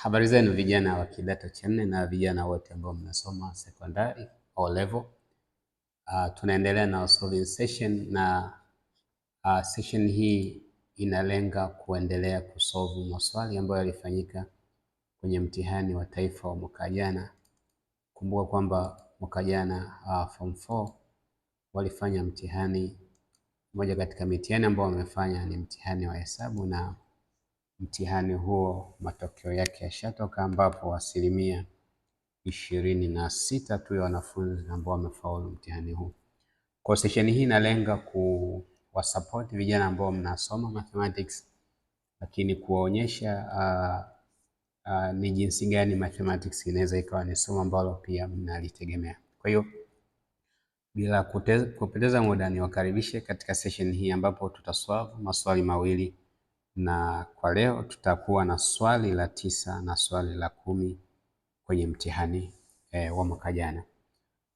Habari zenu vijana wa kidato cha nne na vijana wote ambao mnasoma sekondari O level. Tunaendelea na solving session na session hii inalenga kuendelea kusolve maswali ambayo yalifanyika kwenye mtihani wa taifa wa mwaka jana. Kumbuka kwamba mwaka jana form 4 walifanya mtihani, moja katika mitihani ambao wamefanya ni mtihani wa hesabu, na mtihani huo matokeo yake yashatoka, ambapo 26% tu ya wanafunzi ambao wamefaulu mtihani huu. Kwa session hii inalenga kuwasupport vijana ambao mnasoma mathematics, lakini kuwaonyesha ni jinsi gani mathematics inaweza ikawa ni somo ambalo pia mnalitegemea. Kwa hiyo bila kupoteza muda, niwakaribishe katika session hii ambapo tutasolve maswali mawili, na kwa leo tutakuwa na swali la 9 na swali la 10 kwenye mtihani wa mwaka jana.